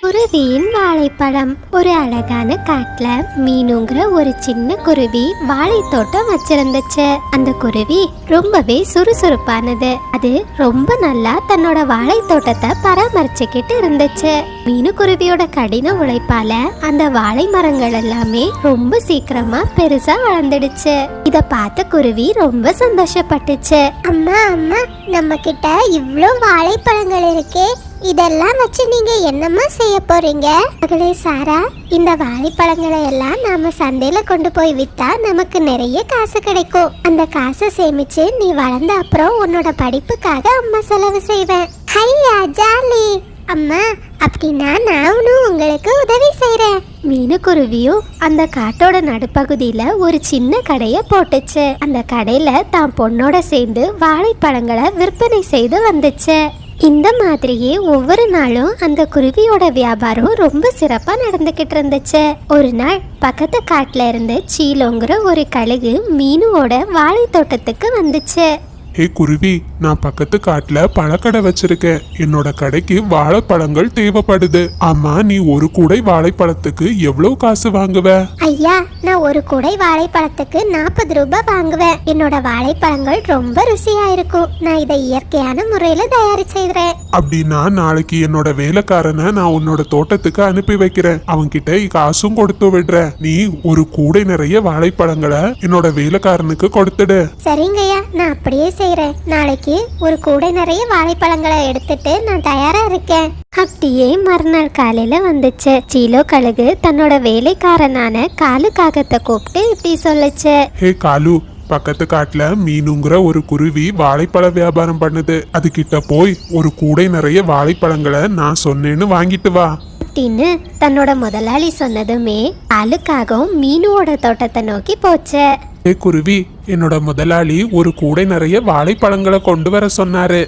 குருவியின் வாழைப்பழம். ஒரு அழகான காட்டுல மீனுங்கிற ஒரு சின்ன குருவி வாழை தோட்டம் வச்சிருந்துச்சு. அந்த குருவி ரொம்பவே சுறுசுறுப்பானது. அது ரொம்ப நல்லா தன்னோட வாழை தோட்டத்தை பராமரிச்சுக்கிட்டு இருந்துச்சு. மீனு குருவியோட கடின உழைப்பால அந்த வாழை மரங்கள் எல்லாமே ரொம்ப சீக்கிரமா பெருசா வளர்ந்துடுச்சு. இத பார்த்த குருவி ரொம்ப சந்தோஷப்பட்டுச்சு. அம்மா அம்மா, நம்ம கிட்ட இவ்ளோ வாழைப்பழங்கள் இருக்கே, இதெல்லாம் வச்சு நீங்க என்னம்மா செய்ய போறீங்க? மகளே சாரா, இந்த வாழைப்பழங்களை எல்லாம் நாம சந்தையில கொண்டு போய் வித்தா நமக்கு நிறைய காசு கிடைக்கும். அந்த காசை சேமிச்சு நீ வளர்ந்த அப்புறம் உன்னோட படிப்புக்காக அம்மா செலவு செய்வேன். ஹையா ஜாலி. அம்மா, அப்படின்னா நானும் உங்களுக்கு உதவி செய்றேன். மீனு குருவியும் அந்த காட்டோட நடுப்பகுதியில ஒரு சின்ன கடைய போட்டுச்சு. அந்த கடையில தான் பொண்ணோட சேர்ந்து வாழைப்பழங்களை விற்பனை செய்து வந்துச்சு. இந்த மாதிரியே ஒவ்வொரு நாளும் அந்த குருவியோட வியாபாரம் ரொம்ப சிறப்பா நடந்துகிட்டு இருந்துச்சு. ஒரு நாள் பக்கத்து காட்டுல இருந்து சீலோங்கிற ஒரு கழுகு மீனுவோட வாழை தோட்டத்துக்கு வந்துச்சு. ஹே குருவி, நான் பக்கத்து காட்டுல பழக்கடை வச்சிருக்கேன். என்னோட கடைக்கு வாழைப்பழங்கள் தேவைப்படுது. ஆமா, நீ ஒரு கூடை வாழைப்பழத்துக்கு எவ்வளவு காசு வாங்குவ? ஐயா, நான் ஒரு கூடை வாழைப்பழத்துக்கு 40 ரூபாய் வாங்குவேன். என்னோட வாழைப்பழங்கள் ரொம்ப ருசியா இருக்கும். நான் இதை இயற்கையான முறையில தயார் செய்றேன். அப்படின்னா நாளைக்கு என்னோட வேலைக்காரனை நான் உன்னோட தோட்டத்துக்கு அனுப்பி வைக்கிறேன். அவன்கிட்ட காசும் கொடுத்து விடுறேன். நீ ஒரு கூடை நிறைய வாழைப்பழங்களை என்னோட வேலைக்காரனுக்கு கொடுத்துடு. சரிங்கய்யா, நான் அப்படியே செய்றேன். நாளைக்கு ஒரு கூடை நிறைய வாழைப்பழங்களை எடுத்துட்டு நான் தயாரா இருக்கேன். அப்படியே மறுநாள் காலையில வந்துச்சு. சீலோ கழுகு தன்னோட வேலைக்காரனான காலு காகத்தை கூப்பிட்டு இப்படி சொல்லுச்சு. ஹே காலு, பக்கத்து காட்டுல மீனுங்கிற ஒரு குருவி வாழைப்பழ வியாபாரம் பண்ணுது. அது கிட்ட போய் ஒரு கூடை நிறைய வாழைப்பழங்களை நான் சொன்னேன்னு வாங்கிட்டு வா அப்படின்னு தன்னோட முதலாளி சொன்னதுமே காலுக்காகவும் மீனுவோட தோட்டத்தை நோக்கி போச்சு. ஹே குருவி, என்னோட முதலாளி ஒரு கூடை நிறைய வாழைப்பழங்களை கொண்டு வர சொன்னாரு.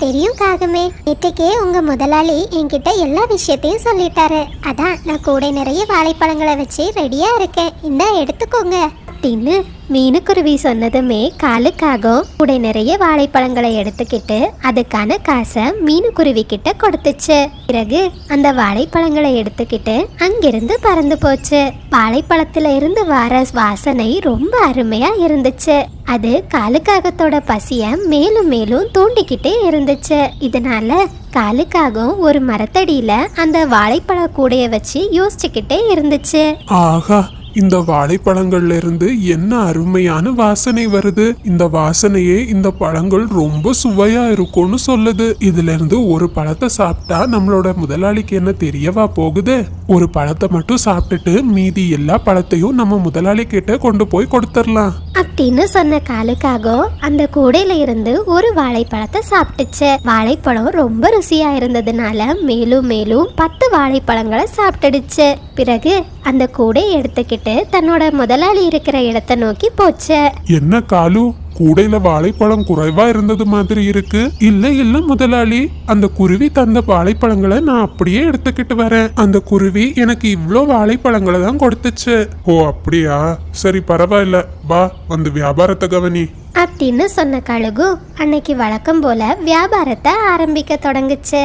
தெரியும் காகமே, நேற்றுக்கே உங்க முதலாளி என்கிட்ட எல்லா விஷயத்தையும் சொல்லிட்டாரு. அதான் நான் கூடை நிறைய வாழைப்பழங்களை வச்சு ரெடியா இருக்கேன். இந்த எடுத்துக்கோங்க அப்படின்னு மீனுக்குருவி சொன்னதுமே காலுக்காகவும் கூடை நிறைய வாழைப்பழங்களை எடுத்துக்கிட்டு அதுக்கான காசை மீனுக்குருவி கிட்ட கொடுத்துச்சு. பிறகு அந்த வாழைப்பழங்களை எடுத்துக்கிட்டு அங்கிருந்து பறந்து போச்சு. வாழைப்பழத்துல இருந்து வர வாசனை ரொம்ப அருமையா இருந்துச்சு. அது காலுக்காகத்தோட பசிய மேலும் மேலும் தூண்டிக்கிட்டே இருந்துச்சு. இதனால காலுக்காகவும் ஒரு மரத்தடியில அந்த வாழைப்பழ கூடைய வச்சு யோசிச்சுக்கிட்டே இருந்துச்சு. ஆஹா, இந்த வாழைப்பழங்கள்ல இருந்து என்ன அருமையான வாசனை வருது. இந்த வாசனையே இந்த பழங்கள் ரொம்ப சுவையா இருக்கும்னு சொல்லுது. இதுல இருந்து ஒரு பழத்தை சாப்பிட்டா நம்மளோட முதலாளிக்கு என்ன தெரியவா போகுது? ஒரு பழத்தை மட்டும் சாப்பிட்டுட்டு மீதி எல்லா பழத்தையும் நம்ம முதலாளி கிட்ட கொண்டு போய் கொடுத்துடலாம் அப்படின்னு சொன்ன காலுக்காகவும் அந்த கூடையில இருந்து ஒரு வாழைப்பழத்தை சாப்பிட்டுச்சு. வாழைப்பழம் ரொம்ப ருசியா இருந்ததுனால மேலும் மேலும் 10 வாழைப்பழங்களை சாப்பிட்டுடுச்சு. பிறகு அந்த கூடை எடுத்துக்கிட்டு தன்னோட முதலாளி இருக்கிற இடத்தை நோக்கி போச்சு. என்ன காலு, கூடையில வாழைப்பழம் குறைவா இருந்தது மாதிரி இருக்கு. இல்ல முதலாளி, அந்த குருவி தந்த வாழைப்பழங்களை நான் அப்படியே எடுத்துக்கிட்டு வரேன். அந்த குருவி எனக்கு இவ்ளோ வாழைப்பழங்களை தான் கொடுத்துச்சு. ஓ அப்படியா, சரி பரவாயில்ல, வா வந்து வியாபாரத்தை கவனி அப்படின்னு சொன்ன கழுகு அன்னைக்கு வழக்கம் போல வியாபாரத்தை ஆரம்பிக்க தொடங்குச்சு.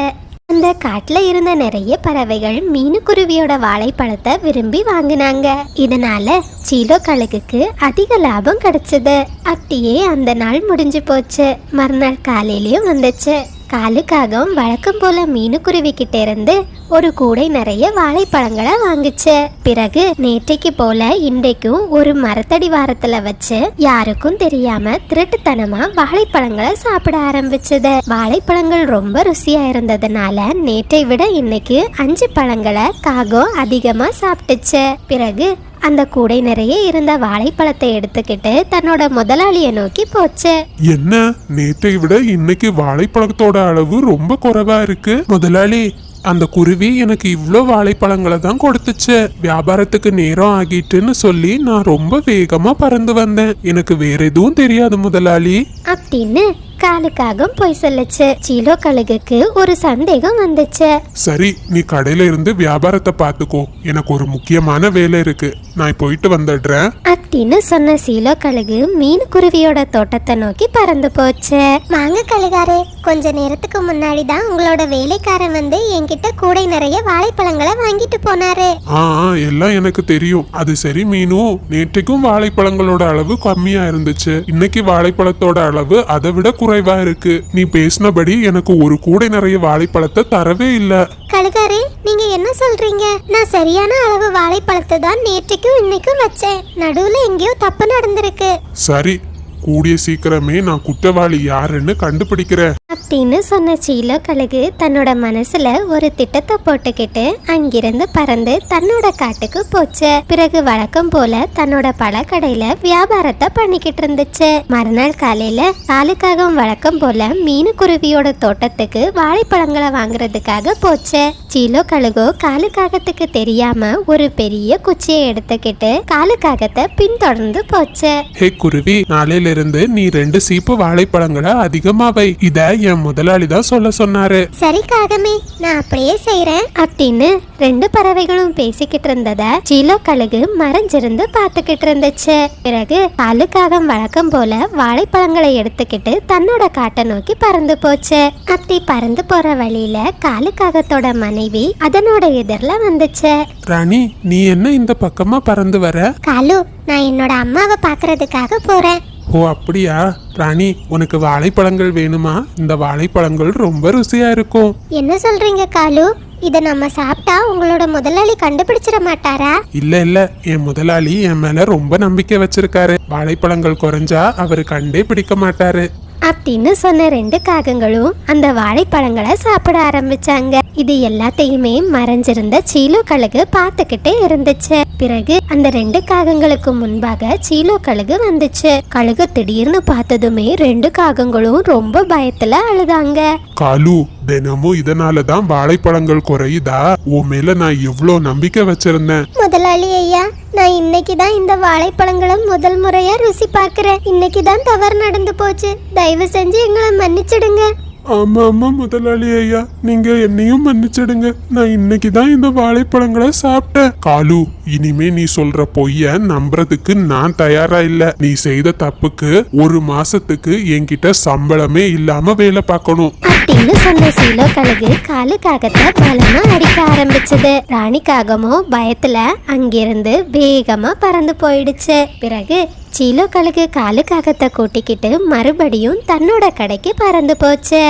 அந்த காட்டுல இருந்த நிறைய பறவைகள் மீனுக்குருவியோட வாழைப்பழத்தை விரும்பி வாங்கினாங்க. இதனால சீலோ கழுகுக்கு அதிக லாபம் கிடைச்சது. அப்படியே அந்த நாள் முடிஞ்சு போச்சு. மறுநாள் காலையிலயும் வந்துச்சு. காலுக்காகவும் வழக்கம் போல மீனுக்குருவி கிட்ட இருந்து ஒரு கூடை நிறைய வாழைப்பழங்களை வாங்குச்சு. பிறகு நேற்றைக்கு போல இன்றைக்கும் ஒரு மரத்தடி வாரத்துல வச்சு யாருக்கும் தெரியாம திருட்டுத்தனமா வாழைப்பழங்களை சாப்பிட ஆரம்பிச்சது. வாழைப்பழங்கள் ரொம்ப ருசியா இருந்ததுனால நேற்றை விட இன்னைக்கு 5 பழங்களை காகம் அதிகமா சாப்பிட்டுச்சு. பிறகு அந்த கூடை நிறைய இருந்த வாழைப்பழத்தை எடுத்துக்கிட்டு தன்னோட முதலாளிய நோக்கி போச்சு. என்ன, நேற்றை விட இன்னைக்கு வாழைப்பழத்தோட அளவு ரொம்ப குறைவா இருக்கு. முதலாளி, அந்த குருவி எனக்கு இவ்ளோ வாழைப்பழங்களை தான் கொடுத்துச்சு. வியாபாரத்துக்கு நேரம் ஆகிட்டுன்னு சொல்லி நான் ரொம்ப வேகமா பறந்து வந்தேன். எனக்கு வேற எதுவும் தெரியாது முதலாளி அப்படின்னு காலுக்காகவும் போய் சொல்லுச்சு. சீலோ கழுகுக்கு ஒரு சந்தேகம் வந்துச்சு. சரி, நீ கடையில இருந்து வியாபாரத்தை பாத்துக்கோ, எனக்கு ஒரு முக்கியமான வேலை இருக்கு, நான் போயிட்டு வந்துடுறேன் அப்படின்னு சொன்ன சீலோ கழுகு மீன் குருவியோட தோட்டத்தை நோக்கி பறந்து போச்சு. வாங்க கழுகாரே, கொஞ்ச நேரத்துக்கு முன்னாடி தான் உங்களோட வேலைக்காரன் வந்து என்கிட்ட கூடை நிறைய வாழைப்பழங்களை வாங்கிட்டு போனாரு. எல்லாம் எனக்கு தெரியும். அது சரி மீனு, நேற்றைக்கும் வாழைப்பழங்களோட அளவு கம்மியா இருந்துச்சு, இன்னைக்கு வாழைப்பழத்தோட அளவு அதை விட குறைவா இருக்கு. நீ பேசினபடி எனக்கு ஒரு கூடை நிறைய வாழைப்பழத்தை தரவே இல்ல. கழுகாரே, நீங்க என்ன சொல்றீங்க? நான் சரியான அளவு வாழைப்பழத்தை தான் நேற்றைக்கும் இன்னைக்கும் வச்சேன். நடுவுல எங்கேயோ தப்பு நடந்திருக்கு. சரி, கூடிய சீக்கிரமே நான் குற்றவாளி யாருன்னு கண்டுபிடிக்கிறேன் அப்படின்னு சொன்ன சீலோ கழுகு தன்னோட மனசுல ஒரு திட்டத்தை போட்டுக்கிட்டு அங்கிருந்து பறந்து தன்னோட காட்டுக்கு போச்சு. பிறகு வழக்கம் போல தன்னோட பழக்கடையில வியாபாரத்தை பண்ணிக்கிட்டு இருந்துச்சு. மறுநாள் காலையில காலுக்காகவும் வழக்கம் போல மீனு குருவியோட தோட்டத்துக்கு வாழைப்பழங்களை வாங்குறதுக்காக போச்சு. சீலோ கழுகோ காலுக்காகத்துக்கு தெரியாம ஒரு பெரிய குச்சியை எடுத்துக்கிட்டு காலுக்காகத்தை பின்தொடர்ந்து போச்சு. ஹே குருவி, நாளையில இருந்து நீ 2 சீப்பு வாழைப்பழங்களை அதிகமா வை, இத என் முதலாளி தான் சொல்ல சொன்னாரு. சரி காகமே, நான் அப்படியே செய்யறேன் அப்படின்னு 2 பறவைகளும் பேசிக்கிட்டு இருந்தத சீலோ கழுகு மறைஞ்சிருந்து பாத்துக்கிட்டு இருந்துச்சு. பிறகு காலுக்காகம் வழக்கம் போல வாழைப்பழங்களை எடுத்துக்கிட்டு தன்னோட காட்டை நோக்கி பறந்து போச்சு. அப்படி பறந்து போற வழியில காலுக்காகத்தோட மனைவி அதனோட எதிரில வந்துச்சு. ராணி, நீ என்ன இந்த பக்கமா பறந்து வர? காலு, நான் என்னோட அம்மாவை பாக்குறதுக்காக போறேன். ஓ அப்படியா? ராணி, உனக்கு வாழைப்பழங்கள் வேணுமா? இந்த வாழைப்பழங்கள் ரொம்ப ருசியா இருக்கும். என்ன சொல்றீங்க காலு? இத நம்ம சாப்பிட்டா உங்களோட முதலாளி கண்டுபிடிச்சிட மாட்டாரா? இல்ல, என் முதலாளி என் மேல ரொம்ப நம்பிக்கை வச்சிருக்காரு. வாழைப்பழங்கள் குறைஞ்சா அவரு கண்டே பிடிக்க மாட்டாரு அப்படின்னு சொன்ன 2 காகங்களும் அந்த வாழைப்பழங்களை சாப்பிட ஆரம்பிச்சாங்க. இது எல்லாத்தையுமே மறைஞ்சிருந்த சீலோ கழுகு பார்த்துக்கிட்டே இருந்துச்சு. பிறகு அந்த 2 காகங்களுக்கு முன்பாக சீலோ கழுகு வந்துச்சு. கழுகு திடீர்னு பார்த்ததுமே 2 காகங்களும் ரொம்ப பயத்துல அழுதாங்க. காலு, தினமும் இதனாலதான் வாழைப்பழங்கள் குறையுதா? உன் மேல நான் எவ்வளவு நம்பிக்கை வச்சிருந்தேன். முதலாளி ஐயா, நான் இன்னைக்கு தான் இந்த வாழைப்பழங்களை முதல் முறையா ருசி பார்க்கிறேன். இன்னைக்கு தான் தவறு நடந்து போச்சு. தயவு செஞ்சு எங்களை மன்னிச்சிடுங்க. ஆமா முதலாளி ஐயா, நீங்க என்னையும் மன்னிச்சிடுங்க. நான் இன்னைக்கு தான் இந்த வாழைப்பழங்களை சாப்பிட்டேன். காலு, இனிமே நீ சொல்ற பொய்ய நம்புறதுக்கு நான் தயாரா இல்ல. நீ செய்த தப்புக்கு 1 மாசத்துக்கு என்கிட்ட சம்பளமே இல்லாம வேலை பார்க்கணும் அப்படின்னு சொன்ன சீலோ கழுகு காலுக்காகத்தை பலமா அடிக்க ஆரம்பிச்சது. ராணிக்காகமோ பயத்துல அங்கிருந்து வேகமா பறந்து போயிடுச்சு. பிறகு சீலோ கழுகு காலுக்காகத்தை கூட்டிக்கிட்டு மறுபடியும் தன்னோட கடைக்கு பறந்து போச்சு.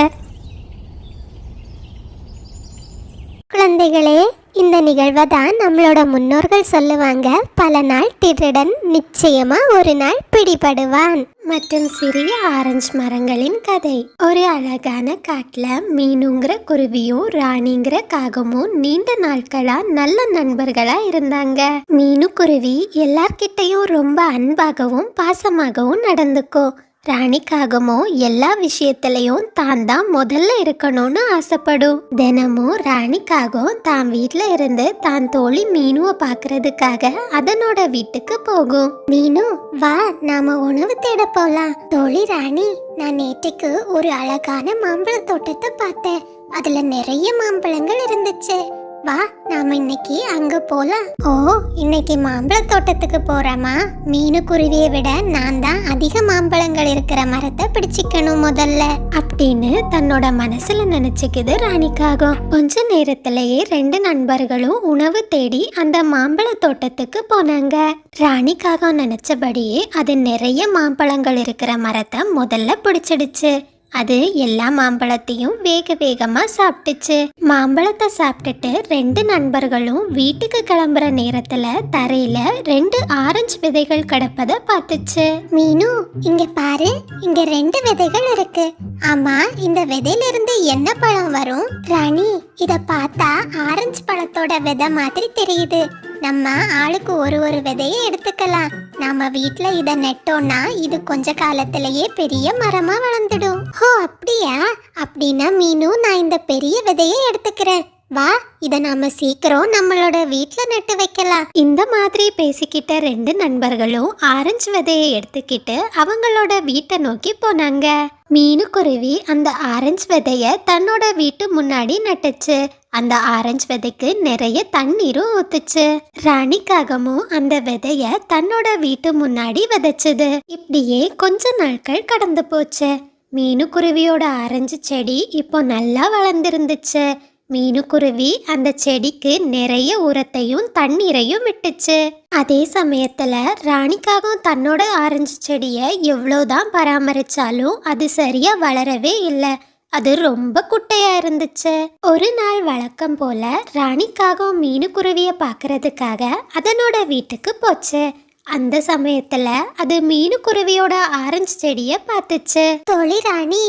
குழந்தைகளே, இந்த நிகழ்வை தான் நம்மளோட முன்னோர்கள் சொல்லுவாங்க, பல நாள் திருடன் நிச்சயமா ஒரு நாள் பிடிபடுவான். மற்றும் சிறிய ஆரஞ்சு மரங்களின் கதை. ஒரு அழகான காட்டுல மீனுங்கிற குருவியும் ராணிங்கிற காகமும் நீண்ட நாட்களா நல்ல நண்பர்களா இருந்தாங்க. மீனு குருவி எல்லார்கிட்டையும் ரொம்ப அன்பாகவும் பாசமாகவும் நடந்துக்கும். ராணிக்காகமோ எல்லா விஷயத்திலையும் தான் தான் முதல்ல இருக்கணும்னு ஆசைப்படும். தினமும் ராணிக்காகம் தான் வீட்டுல இருந்து தான் தோழி மீனுவை பாக்குறதுக்காக அதனோட வீட்டுக்கு போகும். மீனு, வா, நாம உணவு தேட போலாம். தோழி ராணி, நான் நேற்றுக்கு ஒரு அழகான மாம்பழ தோட்டத்தை பார்த்தேன். அதுல நிறைய மாம்பழங்கள் இருந்துச்சு. வா, நாம இன்னைக்கு அங்க போலாம். ஓ, இன்னைக்கு மாம்பழ தோட்டத்துக்கு போறோமா? மீனு குருவியை விட நான் தான் அதிக மாம்பழங்கள் இருக்கிற மரத்தை பிடிச்சிக்கணும் முதல்ல அப்படின்னு தன்னோட மனசுல நினைச்சுக்குது ராணிக்காகம். கொஞ்ச நேரத்திலேயே 2 நண்பர்களும் உணவு தேடி அந்த மாம்பழ தோட்டத்துக்கு போனாங்க. ராணிக்காகம் நினைச்சபடியே அது நிறைய மாம்பழங்கள் இருக்கிற மரத்தை முதல்ல பிடிச்சிடுச்சு. அது எல்லா மாம்பழத்தையும் வேக வேகமா சாப்பிட்டுச்சு. மாம்பழத்தை சாப்பிட்டுட்டு 2 நண்பர்களும் வீட்டுக்கு கிளம்புற நேரத்துல தரையில 2 ஆரஞ்சு விதைகள் கிடப்பத பார்த்துச்சு. மீனு, இங்க பாரு, இங்க 2 விதைகள் இருக்கு. ஆமா, இந்த விதையில இருந்து என்ன பழம் வரும்? ராணி, இத பார்த்தா ஆரஞ்சு பழத்தோட விதை மாதிரி தெரியுது. நம்ம ஆளுக்கு ஒரு விதையை எடுத்துக்கலாம். நாம வீட்ல இத நெட்டோம்னா இது கொஞ்ச காலத்திலேயே பெரிய மரமா வளர்ந்துடும். ஓ அப்படியா? அப்படின்னா மீனு, நான் இந்த பெரிய விதையை எடுத்துக்கிறேன். வா இத நாம சீக்கிரம் நம்மளோட வீட்ல நட்டு வைக்கலாம். இந்த மாதிரி பேசிக்கிட்ட ரெண்டு நண்பர்களும் ஆரஞ்சு விதையை எடுத்துக்கிட்டு அவங்களோட வீட்டை நோக்கி போனாங்க. மீனுக்குருவி அந்த ஆரஞ்சு விதைய தன்னோட வீட்டு முன்னாடி நட்டுச்சு. அந்த ஆரஞ்சு விதைக்கு நிறைய தண்ணீரும் ஊத்துச்சு. ராணிக்காகமும் அந்த விதைய தன்னோட வீட்டு முன்னாடி விதைச்சது. இப்படியே கொஞ்ச நாட்கள் கடந்து போச்சு. மீனுக்குருவியோட ஆரஞ்சு செடி இப்போ நல்லா வளர்ந்துருந்துச்சு. மீனுக்குருவி அந்த செடிக்கு நிறைய உரத்தையும் தண்ணீரையும் விட்டுச்சு. அதே சமயத்துல ராணிக்காகவும் தன்னோட ஆரஞ்சு செடியை எவ்வளோதான் பராமரிச்சாலும் அது சரியா வளரவே இல்லை. அது ரொம்ப குட்டையா இருந்துச்சு. ஒரு நாள் வழக்கம் போல ராணிக்காகவும் மீனுக்குருவிய பார்க்கறதுக்காக அதனோட வீட்டுக்கு போச்சு. அந்த சமயத்துல அது மீனுக்குருவியோட ஆரஞ்சு செடிய பார்த்துச்சு. தோழி ராணி,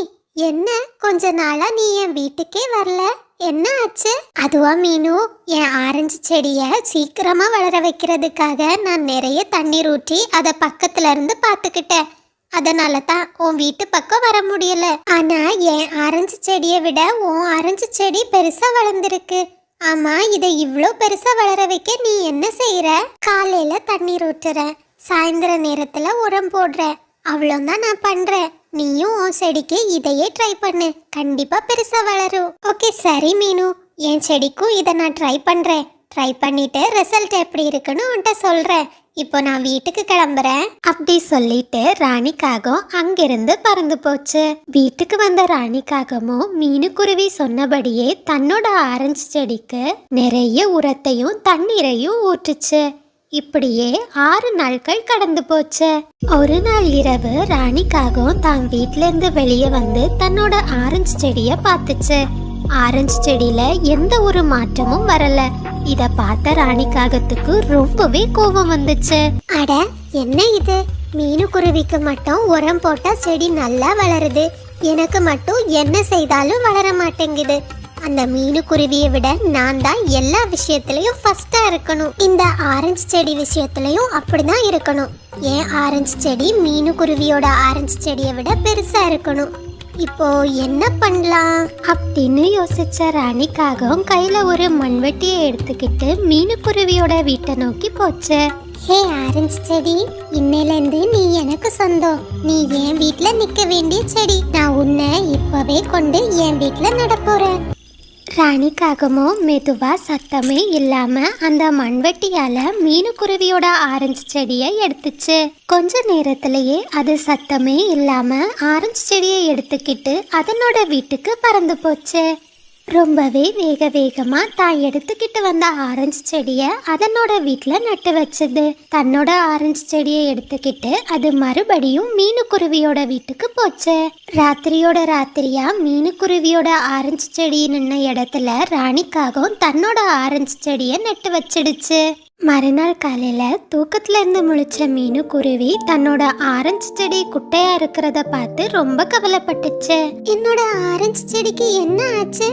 என்ன கொஞ்ச நாளா நீ என் வீட்டுக்கே வரல, என்ன ஆச்சு? அதுவா மீனு, என் ஆரஞ்சு செடிய சீக்கிரமா வளர வைக்கிறதுக்காக நான் நிறைய தண்ணீர் ஊற்றி அதை பக்கத்துல இருந்து பாத்துக்கிட்டேன். அதனால தான் உன் வீட்டு பக்கம் வர முடியல. ஆனா என் ஆரஞ்சு செடியை விட உன் ஆரஞ்சு செடி பெருசா வளர்ந்துருக்கு. ஆமா, இதை இவ்ளோ பெருசா வளர வைக்க நீ என்ன செய்யற? காலையில தண்ணீர் ஊற்றுற, சாயந்தர நேரத்துல உரம் போடுற, அவ்வளோதான் நான் பண்றேன். நீயும் உன் செடிக்கு இதையே ட்ரை பண்ணு, கண்டிப்பா பெருசா வளரும். ஓகே சரி மீனு, என் செடிக்கும் இதை நான் ட்ரை பண்றேன். ட்ரை பண்ணிட்டு ரிசல்ட் எப்படி இருக்குன்னு உன்கிட்ட சொல்றேன். இப்போ நான் வீட்டுக்கு கிளம்புறேன். அப்படி சொல்லிட்டு ராணிக்காகவும் அங்கிருந்து பறந்து போச்சு. வீட்டுக்கு வந்த ராணிக்காகமும் மீனுக்குருவி சொன்னபடியே தன்னோட ஆரஞ்சு செடிக்கு நிறைய உரத்தையும் தண்ணீரையும் ஊற்றுச்சு. இப்படியே 6 நாட்கள் கடந்து போச்சு. ஒரு நாள் இரவு ராணிக்காகவும் தான் வீட்ல இருந்து வெளியே வந்து தன்னோட ஆரஞ்சு செடிய பார்த்துச்சு. ஆரஞ்சு செடியில எந்த ஒரு மாற்றமும் வரல. இத பார்த்த ராணிக்காகத்துக்கு ரொம்பவே கோபம் வந்துச்சு. அட என்ன இது, மீனுக்குருவிக்கு மட்டும் உரம் போட்டா செடி நல்லா வளருது, எனக்கு மட்டும் என்ன செய்தாலும் வளர மாட்டேங்குது. அந்த மீனுக்குருவியை விட நான் தான் எல்லா விஷயத்திலையும் ஃபர்ஸ்டா இருக்கணும். இந்த ஆரஞ்சு செடி விஷயத்திலையும் அப்படிதான் இருக்கணும். ஏன் ஆரஞ்சு செடி மீனுக்குருவியோட ஆரஞ்சு செடியை விட பெருசா இருக்கணும். இப்போ என்ன பண்ணலாம் அப்படின்னு யோசிச்ச ராணிக்காகவும் கையில ஒரு மண்வெட்டியை எடுத்துக்கிட்டு மீனுக்குருவியோட வீட்டை நோக்கி போச்சு. ஹே ஆரஞ்சு செடி, இன்னையிலேருந்து நீ எனக்கு சொந்தம். நீ என் வீட்ல நிக்க வேண்டிய செடி. நான் உன்னை இப்பவே கொண்டு என் வீட்ல நடப்போறேன். ராணிக்காகமும் மெதுவா சத்தமே இல்லாம அந்த மண்வெட்டியால மீனுக்குருவியோட ஆரஞ்சு செடியை எடுத்துச்சு. கொஞ்ச நேரத்திலேயே அது சத்தமே இல்லாம ஆரஞ்சு செடியை எடுத்துக்கிட்டு அதனோட வீட்டுக்கு பறந்து போச்சு. ரொம்பவே வேகமா தான் எடுத்துக்கிட்டு வந்த ஆரஞ்சு செடிய அதனோட வீட்டுல நட்டு வச்சது. தன்னோட ஆரஞ்சு செடியை எடுத்துக்கிட்டு அது மறுபடியும் மீனுக்குருவியோட வீட்டுக்கு போச்சு. ராத்திரியோட ராத்திரியா மீனுக்குருவியோட ஆரஞ்சு செடி நின்ன இடத்துல ராணிக்காகவும் தன்னோட ஆரஞ்சு செடிய நட்டு வச்சிடுச்சு. மறுநாள் காலையில தூக்கத்துல இருந்து முழிச்ச மீனுக்குருவி தன்னோட ஆரஞ்சு செடி குட்டையா இருக்கிறத பார்த்து ரொம்ப கவலைப்பட்டுச்சு. என்னோட ஆரஞ்சு செடிக்கு என்ன ஆச்சு?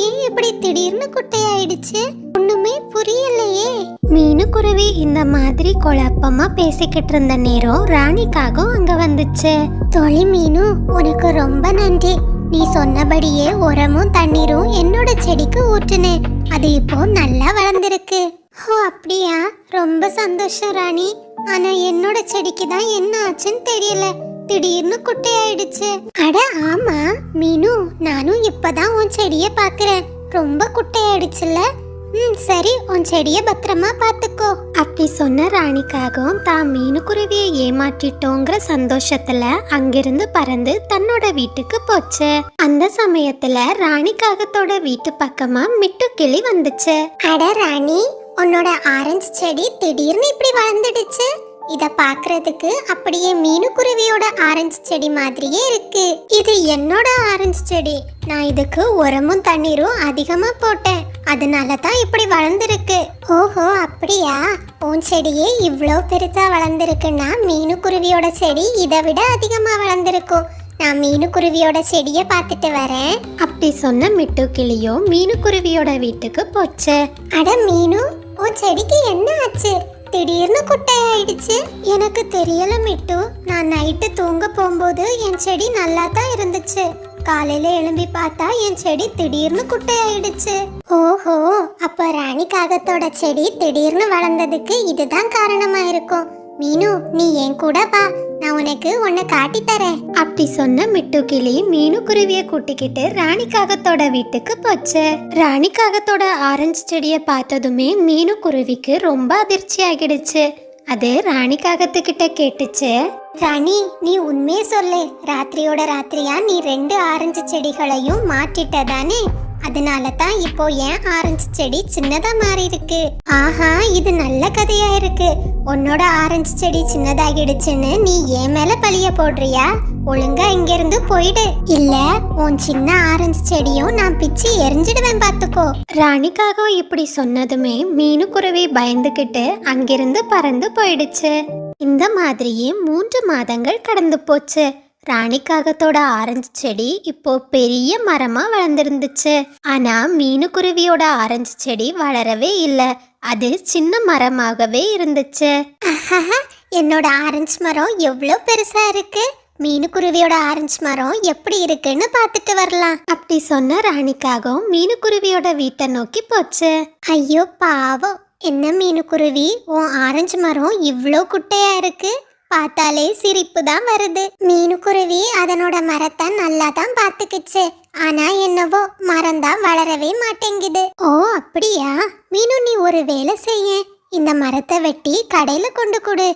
ஏன் இப்படி திடீர்னு குட்டையாயிடுச்சு? ஒண்ணுமே புரியலையே. மீனுக்குருவி இந்த மாதிரி குழப்பமா பேசிக்கிட்டு இருந்த நேரம் ராணிக்காகவும் அங்க வந்துச்சு. தோழி மீனு, உனக்கு ரொம்ப நன்றி. நீ சொன்னபடியே உரமும் தண்ணீரும் என்னோட செடிக்கு ஊற்றுனேன். அது இப்போ நல்லா வளர்ந்துருக்கு. ஓ அப்படியா, ரொம்ப சந்தோஷம் ராணி. ஆனா என்னோட செடிக்கு தான் என்ன ஆச்சுன்னு தெரியல, திடீர்னு குட்டையாயிடுச்சு. அட ஆமா மீனு, நானும் இப்பதான் உன் செடிய பாக்குறேன். ரொம்ப குட்டையாயிடுச்சுல. சரி, உன் செடிய பத்திரமா பாத்துக்கோ. அப்படி சொன்ன ராணிக்காகவும் தான் மீனுக்குருவியை ஏமாற்றிட்டோங்கிற சந்தோஷத்துல அங்கிருந்து பறந்து தன்னோட வீட்டுக்கு போச்சு. அந்த சமயத்துல ராணிக்காகத்தோட வீட்டு பக்கமா மிட்டுக்கிளி வந்துச்சு. அட ராணி, உன்னோட ஆரஞ்சு செடி திடீர்னு இப்படி வளர்ந்துடுச்சு. இத பாக்குறதுக்கு அப்படியே மீனுக்குருவியோட ஆரஞ்சு செடி மாதிரியே இருக்கு. இது என்னோட ஆரஞ்சு செடி. நான் இதுக்கு உரமும் தண்ணீரும் அதிகமா போட்டேன், அதனால தான் இப்படி வளர்ந்துருக்கு. ஓஹோ அப்படியா, உன் செடியே இவ்ளோ பெருசா வளர்ந்துருக்குன்னா மீனுக்குருவியோட செடி இதை விட அதிகமா வளர்ந்துருக்கும். நான் மீனுக்குருவியோட செடியை பார்த்துட்டு வரேன். அப்படி சொன்ன மிட்டுக்கிளியும் மீனுக்குருவியோட வீட்டுக்கு போச்சு. அட மீனு, உன் செடிக்கு என்ன ஆச்சு? திடீர்னு குட்டையாயிடுச்சு. எனக்கு தெரியல மிட்டு. நான் நைட்டு தூங்க போகும்போது என் செடி நல்லா தான் இருந்துச்சு. காலையில எழும்பி பார்த்தா என் செடி திடீர்னு குட்டையாயிடுச்சு. ஓஹோ, அப்ப ராணி காகத்தோட செடி திடீர்னு வளர்ந்ததுக்கு இதுதான் காரணமா இருக்கும். மீனு, நீ என் கூட வா, நான் உனக்கு உன்னை காட்டி தரேன். அப்படி சொன்ன மிட்டு கிளி மீனு குருவிய கூட்டிக்கிட்டு ராணி காகத்தோட வீட்டுக்கு போச்சு. ராணி காகத்தோட ஆரஞ்சு செடிய பார்த்ததுமே மீனு குருவிக்கு ரொம்ப அதிர்ச்சி ஆகிடுச்சு. அது ராணி காகத்துக்கிட்ட கேட்டுச்சு, ராணி, நீ உண்மையே சொல்லு, ராத்திரியோட ராத்திரியா நீ 2 ஆரஞ்சு செடிகளையும் மாற்றிட்டதானே? அதனால தான் இப்போ ஏன் ஆரஞ்சு செடி சின்னதா மாறி இருக்கு. ஆஹா, இது நல்ல கதையா இருக்கு. உன்னோட ஆரஞ்சு செடி சின்னதாகிடுச்சுன்னு நீ ஏன் மேல பழிய போடுறியா? ஒழுங்கா இங்க இருந்து போயிடு, இல்ல உன் சின்ன ஆரஞ்சு செடியும் நான் பிச்சு எரிஞ்சிடுவேன் பாத்துக்கோ. ராணிக்காக இப்படி சொன்னதுமே மீனு குருவி பயந்துகிட்டு அங்கிருந்து பறந்து போயிடுச்சு. இந்த மாதிரியே 3 மாதங்கள் கடந்து போச்சு. ராணிக்காகத்தோட ஆரஞ்சு செடி இப்போ பெரிய மரமா வளர்ந்துருந்துச்சு. ஆனா மீனு குருவியோட ஆரஞ்சு செடி வளரவே இல்லை. அது சின்ன மரமாகவே இருந்துச்சு. என்னோட ஆரஞ்சு மரம் எவ்வளோ பெருசா இருக்கு. மீனு குருவியோட ஆரஞ்சு மரம் எப்படி இருக்குன்னு பார்த்துட்டு வரலாம். அப்படி சொன்ன ராணிக்காகவும் மீனு குருவியோட வீட்டை நோக்கி போச்சு. ஐயோ பாவம், என்ன மீனு குருவி, உன் ஆரஞ்சு மரம் இவ்வளோ குட்டையா இருக்கு. பார்த்தாலே சிரிப்பு தான் வருது. மீனு குருவி அதனோட மரத்தை நல்லா தான் பார்த்துக்கிச்சு. ஆனா என்னவோ மரம் தான் வளரவே மாட்டேங்குது. ஓ அப்படியா? மீனு, நீ ஒரு வேலை செய்ய, இந்த மரத்தை வெட்டி கடையில கொண்டு கொடு.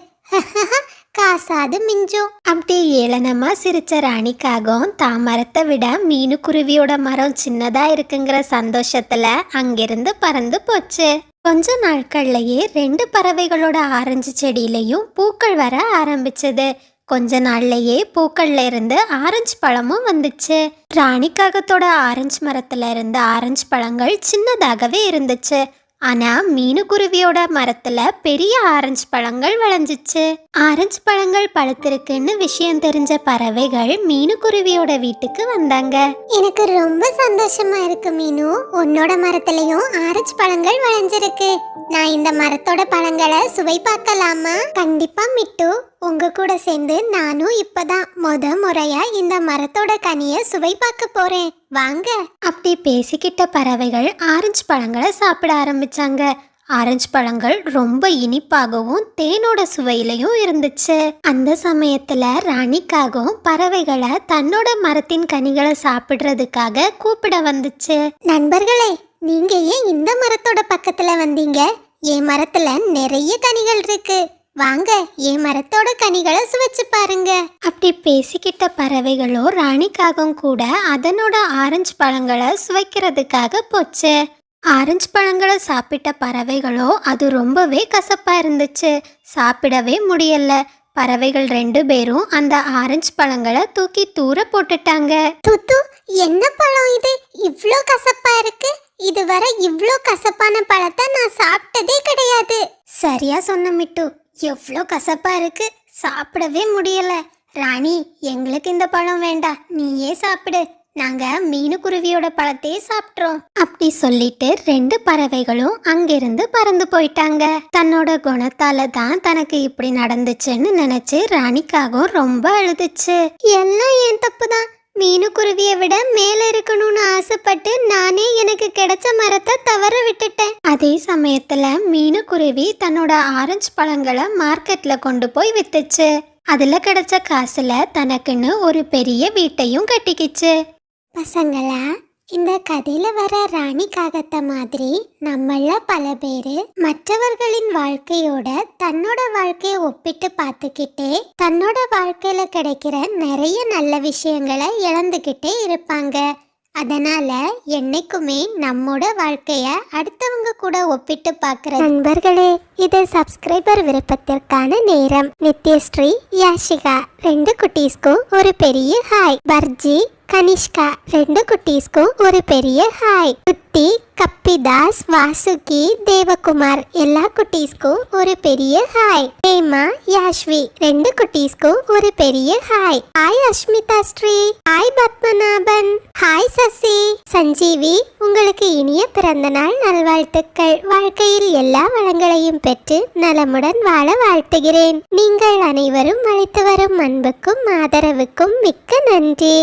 காசாது மிஞ்சும். அப்படி ஏளனமா சிரிச்ச ராணிக்காகவும் தான் மரத்தை விட மீனு குருவியோட மரம் சின்னதா இருக்குங்கிற சந்தோஷத்துல அங்கிருந்து பறந்து போச்சு. கொஞ்ச நாட்கள்லயே 2 பறவைகளோட ஆரஞ்சு செடியிலையும் பூக்கள் வர ஆரம்பிச்சது. கொஞ்ச நாள்லயே பூக்கள்ல இருந்து ஆரஞ்சு பழமும் வந்துச்சு. ராணிக்காகத்தோட ஆரஞ்சு மரத்துல இருந்த ஆரஞ்சு பழங்கள் சின்னதாகவே இருந்துச்சு. ஆனா மீனு குருவியோட மரத்துல பெரிய ஆரஞ்சு பழங்கள் விளைஞ்சிச்சு. ஆரஞ்சு பழங்கள் பழுத்திருக்குன்னு விஷயம் தெரிஞ்ச பறவைகள் மீனு குருவியோட வீட்டுக்கு வந்தாங்க. எனக்கு ரொம்ப சந்தோஷமா இருக்கு மீனு, உன்னோட மரத்துலயும் ஆரஞ்சு பழங்கள் விளைஞ்சிருக்கு. நான் இந்த மரத்தோட பழங்களை சுவை பார்க்கலாமா? கண்டிப்பா மிட்டு, உங்க கூட சேர்ந்து நானும் இப்பதான் முறையா இந்த மரத்தோட கனிய சுவை பார்க்க போறேன், வாங்க. அப்படி பேசிக்கிட்ட பறவைகள் ஆரஞ்சு பழங்களை சாப்பிட ஆரம்பிச்சாங்க. ஆரஞ்சு பழங்கள் ரொம்ப இனிப்பாகவும் தேனோட சுவையிலையும் இருந்துச்சு. அந்த சமயத்துல ராணிக்காகவும் பறவைகளை தன்னோட மரத்தின் கனிகளை சாப்பிடுறதுக்காக கூப்பிட வந்துச்சு. நண்பர்களே, நீங்க ஏன் இந்த மரத்தோட பக்கத்துல வந்தீங்க? என் மரத்துல நிறைய கனிகள் இருக்கு, வாங்க என் மரத்தோட கனிகளை சுவைச்சு பாருங்க. அப்படி பேசிக்கிட்ட பறவைகளோ ராணிக்காகவும் கூட அதனோட ஆரஞ்சு பழங்களை சுவைக்கிறதுக்காக போச்சு. ஆரஞ்சு பழங்களை சாப்பிட்ட பறவைகளோ அது ரொம்பவே கசப்பா இருந்துச்சு, சாப்பிடவே முடியல. பறவைகள் 2 பேரும் அந்த ஆரஞ்சு பழங்களை தூக்கி தூர போட்டுட்டாங்க. துத்து, என்ன பழம் இது, இவ்ளோ கசப்பா இருக்கு? இதுவரை இவ்ளோ கசப்பான பழத்தை நான் சாப்பிட்டதே கிடையாது. சரியா சொன்ன மிட்டு, எவ்வளோ கசப்பா இருக்கு, சாப்பிடவே முடியல. ராணி, எங்களுக்கு இந்த பழம் வேண்டாம், நீயே சாப்பிடு, நாங்க மீனு குருவியோட பழத்தையே சாப்பிட்றோம். அப்படி சொல்லிட்டு 2 பறவைகளும் அங்கிருந்து பறந்து போயிட்டாங்க. தன்னோட குணத்தால தான் தனக்கு இப்படி நடந்துச்சுன்னு நினைச்சு ராணிக்காகவும் ரொம்ப அழுதுச்சு. எல்லாம் என் தப்பு தான். மீனு குருவியை விட மேல இருக்கணும்னு ஆசைப்பட்டு நானே எனக்கு கிடைச்ச மரத்தை தவற விட்டுட்டேன். அதே சமயத்துல மீனு குருவி தன்னோட ஆரஞ்சு பழங்களை மார்க்கெட்ல கொண்டு போய் வித்துச்சு. அதுல கிடைச்ச காசுல தனக்குன்னு ஒரு பெரிய வீட்டையும் கட்டிக்கிச்சு. பசங்களா, இந்த கதையில வர ராணி காகத்தை மாதிரி நம்மள பல பேரு மற்றவர்களின் வாழ்க்கையோட தன்னோட வாழ்க்கையை ஒப்பிட்டு பார்த்துக்கிட்டே தன்னோட வாழ்க்கையில கிடைக்கிற நிறைய நல்ல விஷயங்களை இழந்துகிட்டே இருப்பாங்க. அதனால என்னைக்குமே நம்மோட வாழ்க்கைய அடுத்தவங்க கூட ஒப்பிட்டு பார்க்கிற நண்பர்களே, இது சப்ஸ்கிரைபர் விருப்பத்திற்கான நேரம். நித்யஸ்ரீ, யாஷிகா 2 குட்டீஸ்க்கும் ஒரு பெரிய ஹாய். பர்ஜி, கனிஷ்கா 2 குட்டீஸ்க்கும் ஒரு பெரிய ஹாய். குட்டி, கப்பிதாஸ், வாசுகி, தேவகுமார் எல்லா குட்டீஸ்க்கும் ஒரு பெரிய ஹாய். ஹேமா, யாஷ்வி 2 குட்டீஸ்க்கும் ஒரு பெரிய hi. Hi Ashmitha Sri, hi Padmanabhan, hi Sasi. Sanjeevi, உங்களுக்கு இனிய பிறந்த நாள் நல்வாழ்த்துக்கள். வாழ்க்கையில் எல்லா வளங்களையும் பெற்று நலமுடன் வாழ வாழ்த்துகிறேன். நீங்கள் அனைவரும் அளித்து வரும் அன்புக்கும் ஆதரவுக்கும் மிக்க நன்றி.